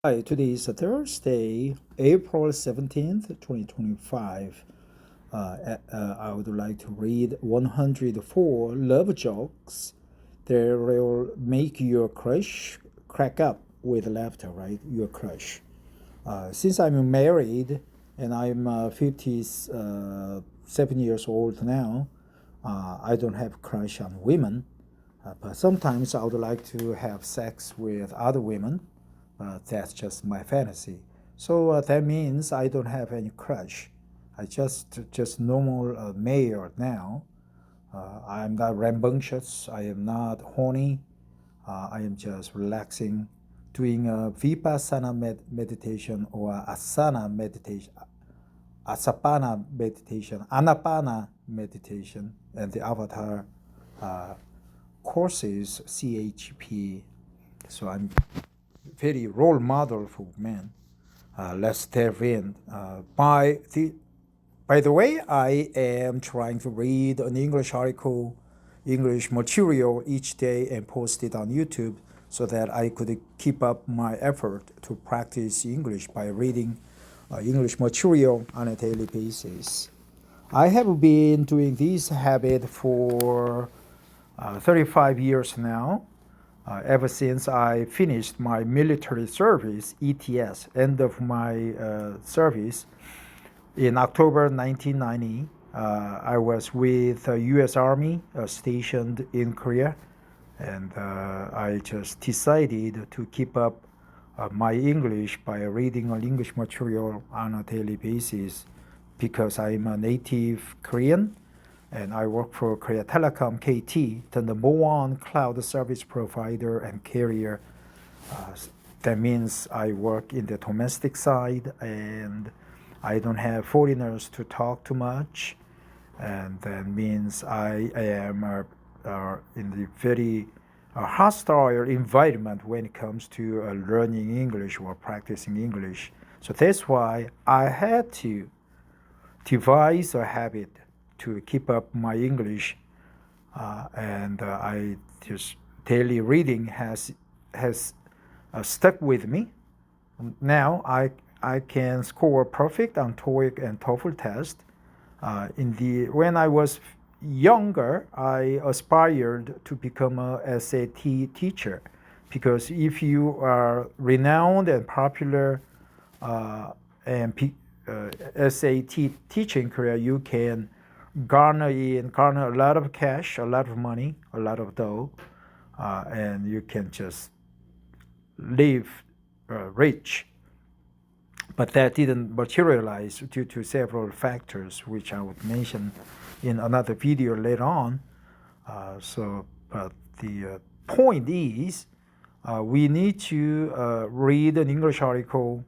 Hi, today is Thursday, April 17th, 2025. I would like to read 104 love jokes that will make your crush crack up with laughter, right? Your crush. Since I'm married and I'm 57 years old now, I don't have crush on women, but sometimes I would like to have sex with other women. That's just my fantasy. So that means I don't have any crush. I just normal male now. I'm not rambunctious. I am not horny. I am just relaxing, doing a vipassana meditation or asana meditation, asapana meditation, anapana meditation, and the avatar uh, courses CHP. So I'm very role model for men. Let's dive in. By the way, I am trying to read an English article, English material each day and post it on YouTube so that I could keep up my effort to practice English by reading English material on a daily basis. I have been doing this habit for 35 years now, ever since I finished my military service, ETS, end of my service in October 1990. I was with the U.S. Army stationed in Korea, and I just decided to keep up my English by reading English material on a daily basis because I'm a native Korean and I work for Korea Telecom KT, the number one cloud service provider and carrier. Uh, that means I work in the domestic side and I don't have foreigners to talk too much. And that means I am in the very hostile environment when it comes to learning English or practicing English. So that's why I had to devise a habit to keep up my English, and I just daily reading has stuck with me. Now I can score perfect on TOEIC and TOEFL test. In the when I was younger, I aspired to become a SAT teacher, because if you are renowned and popular and SAT teaching career, you can garner a lot of cash, a lot of money, a lot of dough, and you can just live rich. But that didn't materialize due to several factors, which I would mention in another video later on. But the point is, we need to read an English article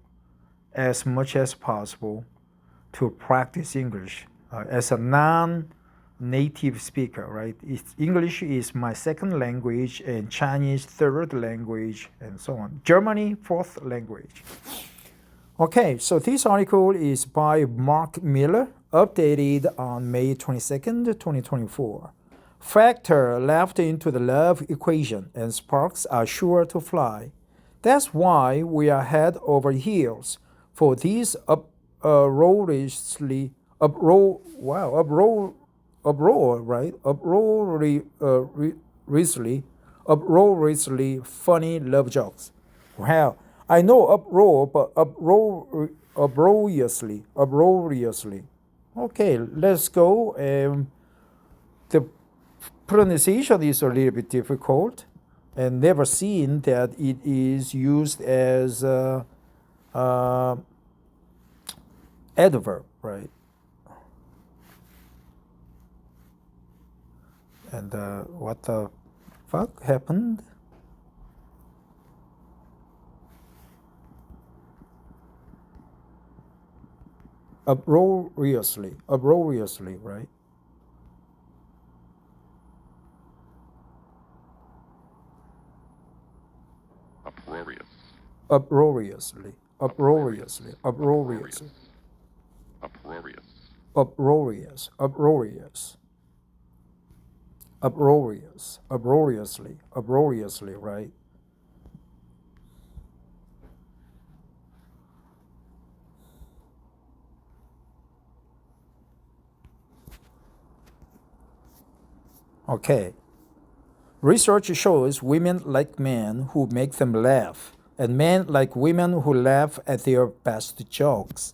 as much as possible to practice English as a non-native speaker, right? English is my second language and Chinese third language and so on. Germany, fourth language. Okay, so this article is by Mark Miller, updated on May 22nd, 2024. Factor left into the love equation and sparks are sure to fly. That's why we are head over heels for these uproariously uproariously funny love jokes. Wow, I know uproar, but uproariously. Okay, let's go. The pronunciation is a little bit difficult, and never seen that it is used as adverb, right? And what the fuck happened? Uproariously, right? Uproarious. Uproariously, Uproarious. uproariously, uproariously, Uproarious. uproarious, uproarious, uproariously, right? Okay. Research shows women like men who make them laugh, and men like women who laugh at their best jokes.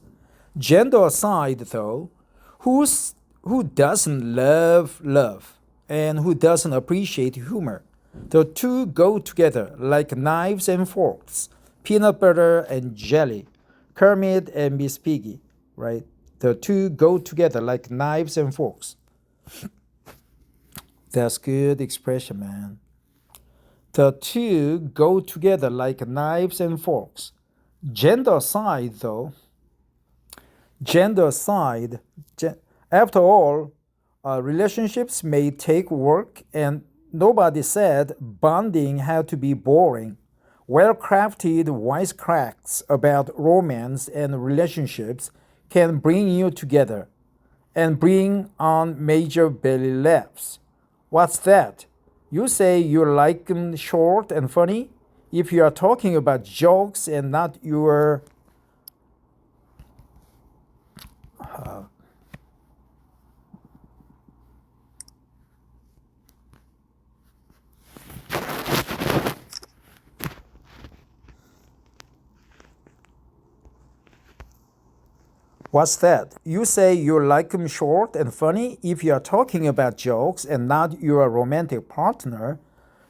Gender aside, though, who doesn't love and who doesn't appreciate humor? The two go together like knives and forks, peanut butter and jelly, Kermit and Miss Piggy, right? The two go together like knives and forks. That's good expression, man. The two go together like knives and forks. Gender aside, though, gender aside, after all, relationships may take work, and nobody said bonding had to be boring. Well crafted wisecracks about romance and relationships can bring you together and bring on major belly laughs. What's that? You say you like them short and funny? If you are talking about jokes and not your What's that? You say you like them short and funny? If you are talking about jokes and not your romantic partner,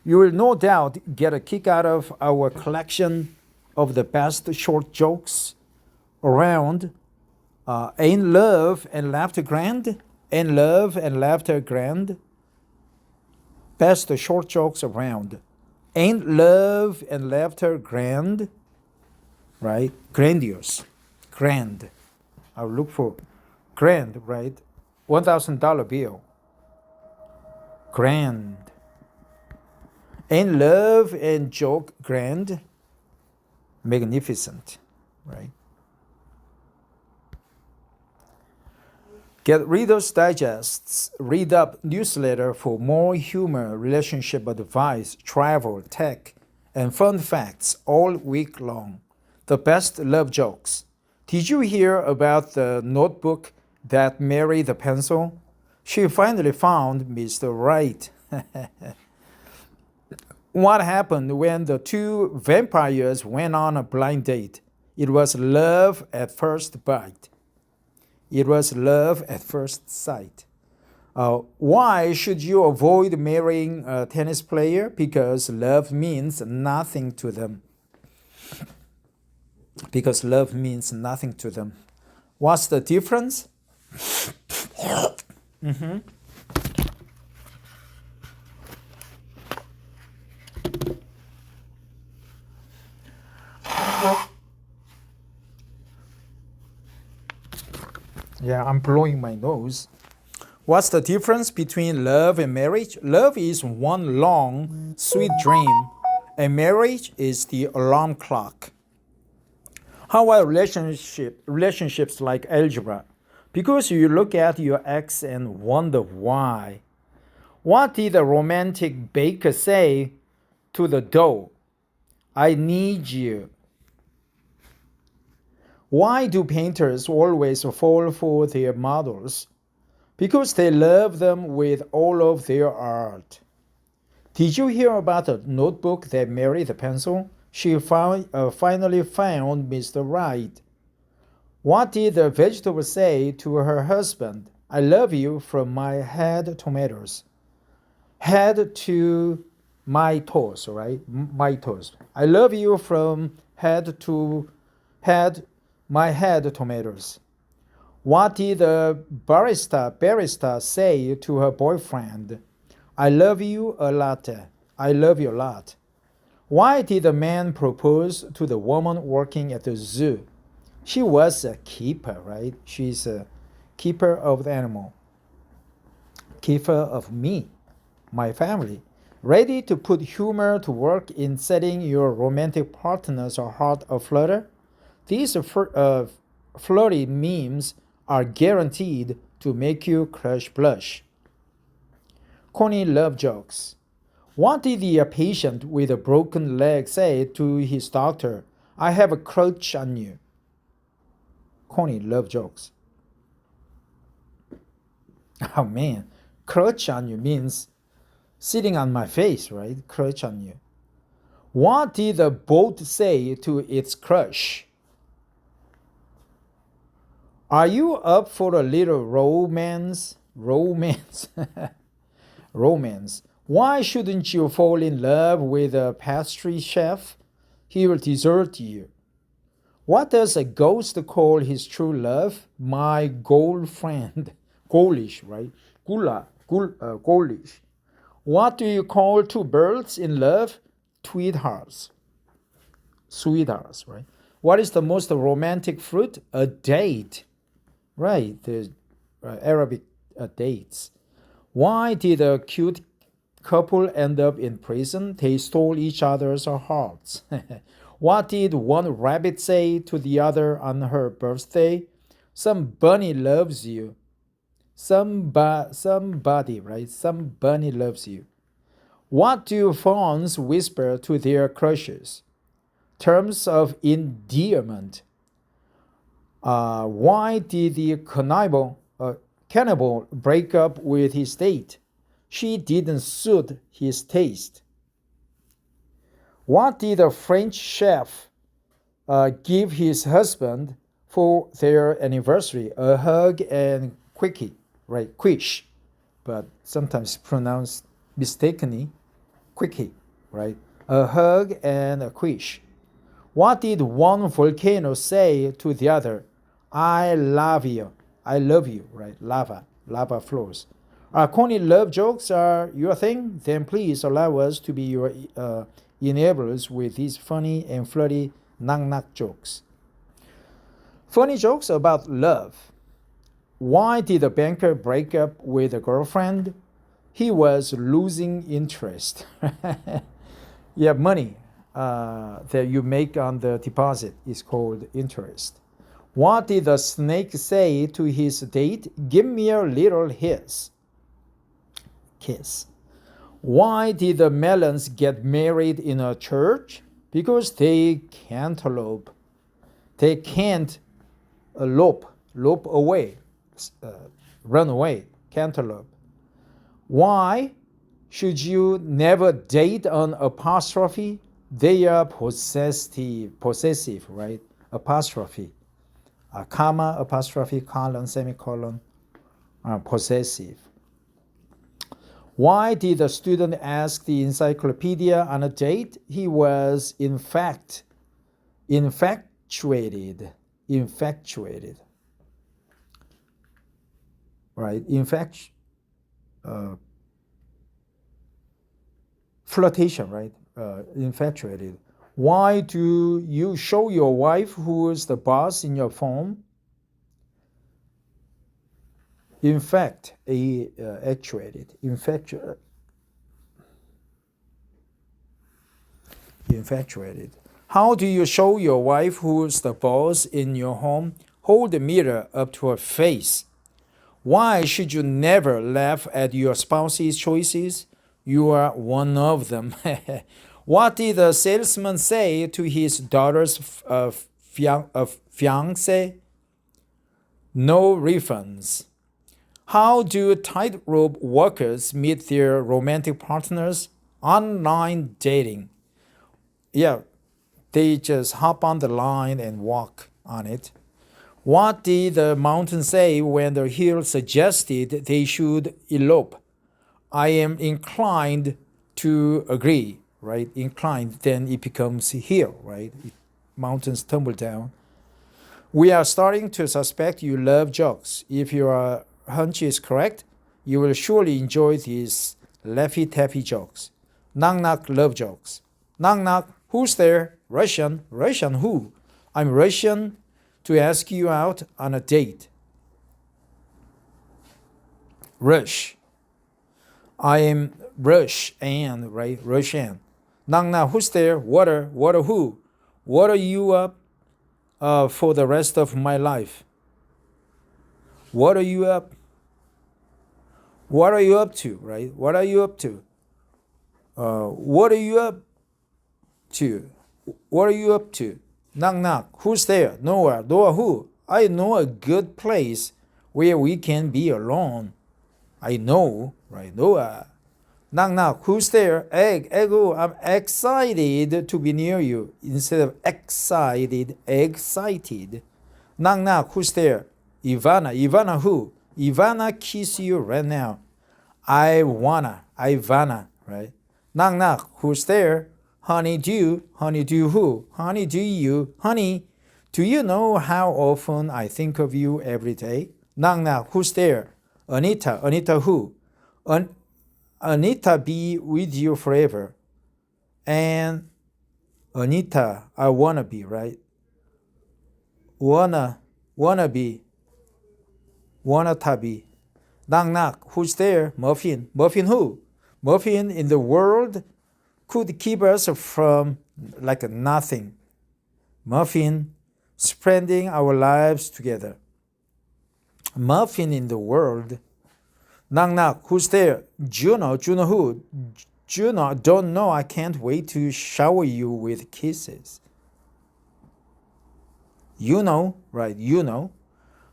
you will no doubt get a kick out of our collection of the best short jokes around. Ain't love and laughter grand? Ain't love and laughter grand? Best short jokes around. Ain't love and laughter grand? Right? Grandiose. Grand. I'll look for grand, right? $1,000 bill. Grand. Ain't love and joke grand? Magnificent, right? Get Reader's Digest's Read Up newsletter for more humor, relationship advice, travel, tech, and fun facts all week long. The best love jokes. Did you hear about the notebook that married the pencil? She finally found Mr. Right. What happened when the two vampires went on a blind date? It was love at first bite. It was love at first sight. Why should you avoid marrying a tennis player? Because love means nothing to them. Because love means nothing to them. What's the difference? Yeah, I'm blowing my nose. What's the difference between love and marriage? Love is one long, sweet dream, and marriage is the alarm clock. How are relationships like algebra? Because you look at your ex and wonder why. What did the romantic baker say to the dough? I need you. Why do painters always fall for their models? Because they love them with all of their art. Did you hear about the notebook that married the pencil? She finally found Mr. Right. What did the vegetable say to her husband? I love you from my head tomatoes. Head to my toes, right? My toes. I love you from head to head, my head tomatoes. What did the barista say to her boyfriend? I love you a lot. I love you a lot. Why did the man propose to the woman working at the zoo? She was a keeper, right? She's a keeper of the animal. Keeper of me, my family. Ready to put humor to work in setting your romantic partner's heart aflutter? These flirty memes are guaranteed to make you crush blush. Corny love jokes. What did the patient with a broken leg say to his doctor? I have a crush on you. Corny love jokes. Oh man, crush on you means Sitting on my face, right? Crush on you. What did the boat say to its crush? Are you up for a little romance? Romance. Romance. Why shouldn't you fall in love with a pastry chef? He will desert you. What does a ghost call his true love? My gold friend. Ghoulish, right? Ghoulish. What do you call two birds in love? Sweethearts. Sweethearts, right? What is the most romantic fruit? A date. Right, the Arabic dates. Why did a cute couple end up in prison? They stole each other's hearts. What did one rabbit say to the other on her birthday? Some bunny loves you. Somebody, right? Some bunny loves you. What do fawns whisper to their crushes? Terms of endearment. Why did the cannibal break up with his date? She didn't suit his taste. What did a French chef give his husband for their anniversary? A hug and quickie, right? Quiche, but sometimes pronounced mistakenly, quickie, right? A hug and a quiche. What did one volcano say to the other? I love you. I love you, right? Lava flows. Corny love jokes are your thing? Then please allow us to be your enablers with these funny and flirty knock-knock jokes. Funny jokes about love. Why did the banker break up with a girlfriend? He was losing interest. Yeah, money that you make on the deposit is called interest. What did the snake say to his date? Give me a little kiss. Why did the melons get married in a church? Because they cantaloupe. They can't lope away, run away, cantaloupe. Why should you never date an apostrophe? They are possessive, right? Apostrophe. A comma, apostrophe, colon, semicolon, possessive. Why did the student ask the encyclopedia on a date? He was, in fact, infatuated. Right? Flirtation, right? Infatuated. Why do you show your wife who is the boss in your phone? Infatuated. How do you show your wife who's the boss in your home? Hold the mirror up to her face. Why should you never laugh at your spouse's choices? You are one of them. What did the salesman say to his daughter's fiancé? No refunds. How do tightrope walkers meet their romantic partners? Online dating. Yeah, they just hop on the line and walk on it. What did the mountain say when the hill suggested they should elope? I am inclined to agree, right? Inclined, then it becomes hill, right? Mountains tumble down. We are starting to suspect you love jokes. If your hunch is correct, you will surely enjoy these laffy-taffy jokes. Knock-knock love jokes. Knock-knock, who's there? Russian. Russian who? I'm Russian to ask you out on a date. Rush. I am Rush-Ann, right? Rush-Ann. Knock-knock, who's there? Water. Water who? What are you up for the rest of my life? What are you up? What are you up to, right? What are you up to? What are you up to? What are you up to? Knock knock. Who's there? Noah. Noah who? I know a good place where we can be alone. I know, right? Noah. Knock knock. Who's there? Egg. Egg. I'm excited to be near you. Instead of excited, excited. Knock knock. Who's there? Ivana. Ivana who? Ivana kiss you right now. Ivana, right? Knock knock. Who's there? Honey do. Honey do who? Honey do you? Honey, do you know how often I think of you every day? Knock knock. Who's there? Anita. Anita who? Anita be with you forever. And Anita, I wanna be, right? Wanna be. Wanna be. Knock knock. Who's there? Muffin. Muffin who? Muffin in the world could keep us from like nothing. Muffin spending our lives together. Muffin in the world. Knock knock. Who's there? Juno. Juno who? Juno, don't know. I can't wait to shower you with kisses. You know, right? You know.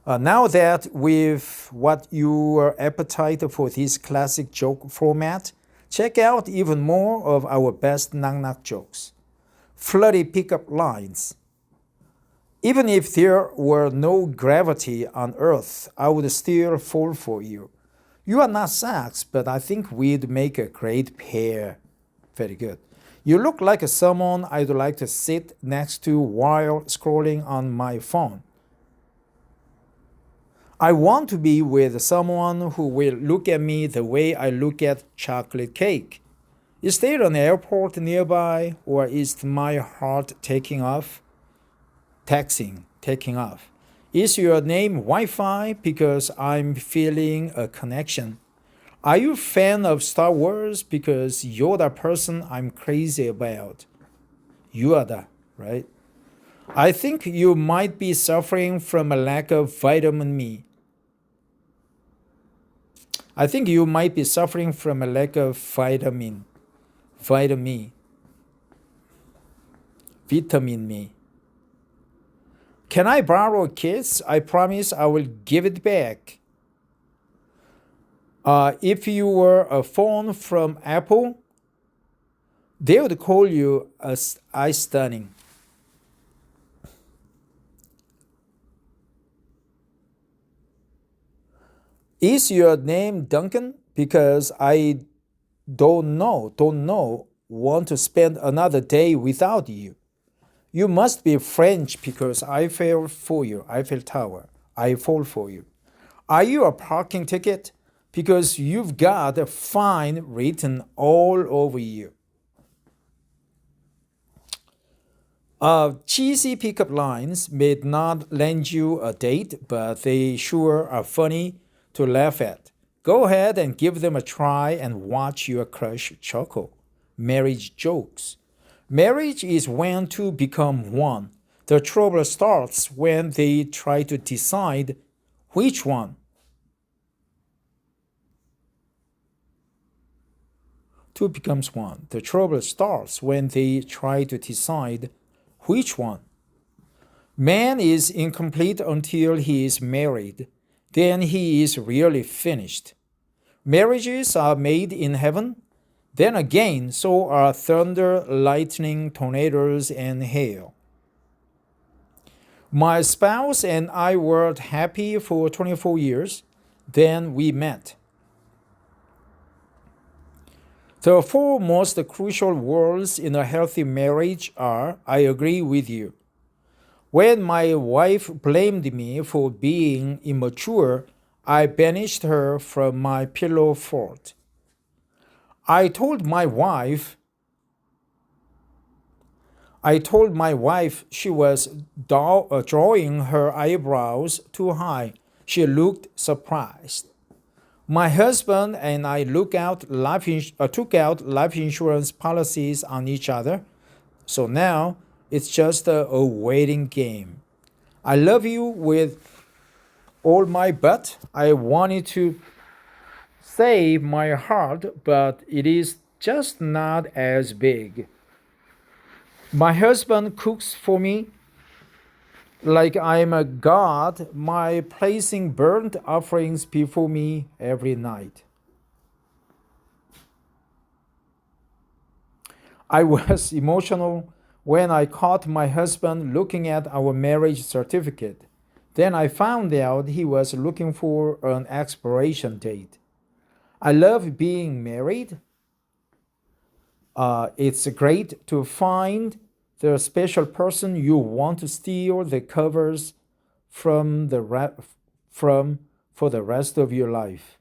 Now that with what your appetite for this classic joke format, check out even more of our best knock-knock jokes. Flirty pickup lines. Even if there were no gravity on Earth, I would still fall for you. You are not sex, but I think we'd make a great pair. Very good. You look like someone I'd like to sit next to while scrolling on my phone. I want to be with someone who will look at me the way I look at chocolate cake. Is there an airport nearby, or is my heart taking off? Taking off. Is your name Wi-Fi? Because I'm feeling a connection. Are you a fan of Star Wars? Because you're the person I'm crazy about. You are the, right? I think you might be suffering from a lack of vitamin E. I think you might be suffering from a lack of vitamin E. Can I borrow a kiss? I promise I will give it back. If you were a phone from Apple, they would call you stunning. Is your name Duncan? Because I don't want to spend another day without you. You must be French because I fell for you. Eiffel Tower. I fall for you. Are you a parking ticket? Because you've got a fine written all over you. Cheesy pickup lines may not land you a date, but they sure are funny to laugh at. Go ahead and give them a try and watch your crush chuckle. Marriage jokes. Marriage is when two become one. The trouble starts when they try to decide which one. Two becomes one. The trouble starts when they try to decide which one. Man is incomplete until he is married. Then he is really finished. Marriages are made in heaven. Then again, so are thunder, lightning, tornadoes, and hail. My spouse and I were happy for 24 years. Then we met. The four most crucial words in a healthy marriage are, I agree with you. When my wife blamed me for being immature, I banished her from my pillow fort. I told my wife she was drawing her eyebrows too high. She looked surprised. My husband and I took out life insurance policies on each other, so now it's just a waiting game. I love you with all my butt. I wanted to say my heart, but it is just not as big. My husband cooks for me like I'm a god, my placing burnt offerings before me every night. I was emotional when I caught my husband looking at our marriage certificate. Then I found out he was looking for an expiration date. I love being married. It's great to find the special person you want to steal the covers from from for the rest of your life.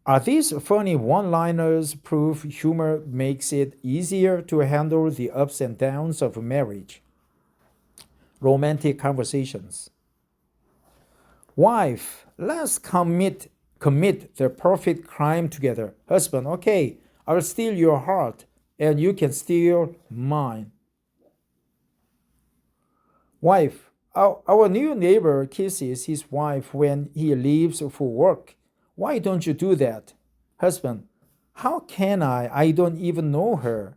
Are these funny one-liners proof humor makes it easier to handle the ups and downs of marriage? Romantic conversations. Wife, let's commit the perfect crime together. Husband, okay, I'll steal your heart and you can steal mine. Wife, our new neighbor kisses his wife when he leaves for work. Why don't you do that? Husband, how can I? I don't even know her.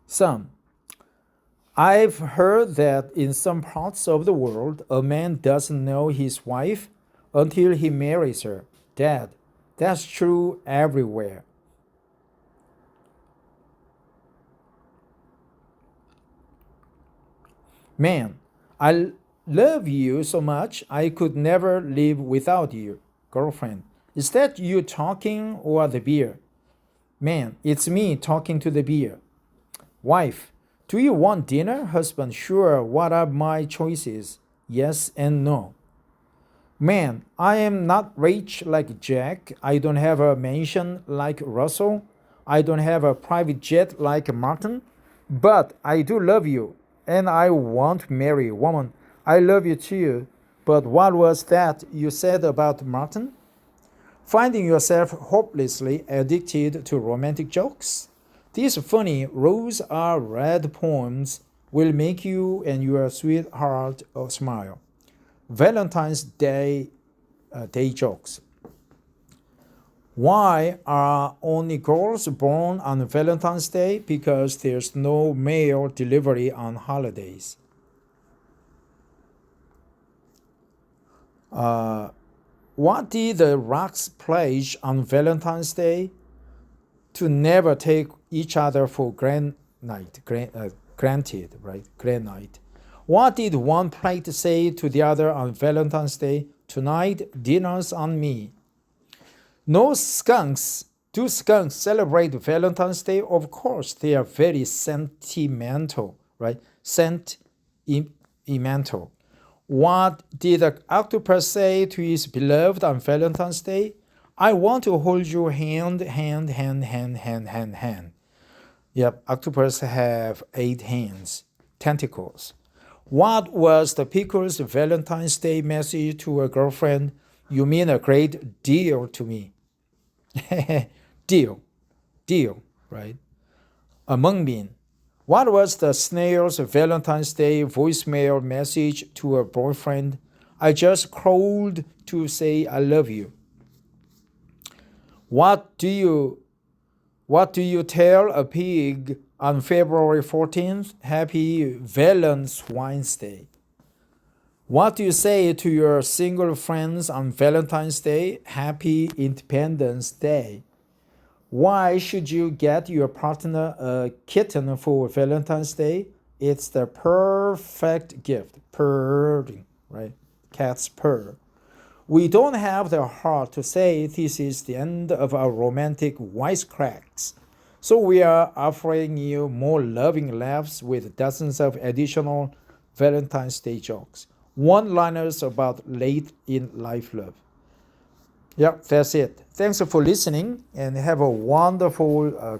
Son, I've heard that in some parts of the world, a man doesn't know his wife until he marries her. Dad, that's true everywhere. Man, I love you so much I could never live without you. Girlfriend, is that you talking or the beer? Man, it's me talking to the beer. Wife, do you want dinner? Husband, sure. What are my choices? Yes and no. Man, I am not rich like Jack. I don't have a mansion like Russell. I don't have a private jet like Martin. But I do love you, and I want to marry. Woman, I love you too. But what was that you said about Martin? Finding yourself hopelessly addicted to romantic jokes? These funny rose are red poems will make you and your sweetheart smile. Valentine's Day jokes. Why are only girls born on Valentine's Day? Because there's no mail delivery on holidays. What did the rocks pledge on Valentine's Day? To never take each other for granted, right? Granite. What did one plate say to the other on Valentine's Day? Tonight, dinner's on me. No skunks. Do skunks celebrate Valentine's Day? Of course, they are very sentimental, right? Sentimental. What did the octopus say to his beloved on Valentine's Day? I want to hold your hand. Yep, octopus have 8 hands, tentacles. What was the pickle's Valentine's Day message to a girlfriend? You mean a great deal to me. deal, right? A mungbean. What was the snail's Valentine's Day voicemail message to a boyfriend? I just called to say I love you. What do you tell a pig on February 14th? Happy Valentine's Day. What do you say to your single friends on Valentine's Day? Happy Independence Day. Why should you get your partner a kitten for Valentine's Day? It's the perfect gift. Purring, right? Cats purr. We don't have the heart to say this is the end of our romantic wisecracks. So we are offering you more loving laughs with dozens of additional Valentine's Day jokes. One-liners about late in life love. Yep, that's it. Thanks for listening and have a wonderful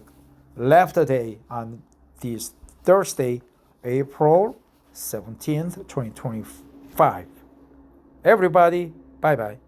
laughter day on this Thursday, April 17th, 2025. Everybody, bye-bye.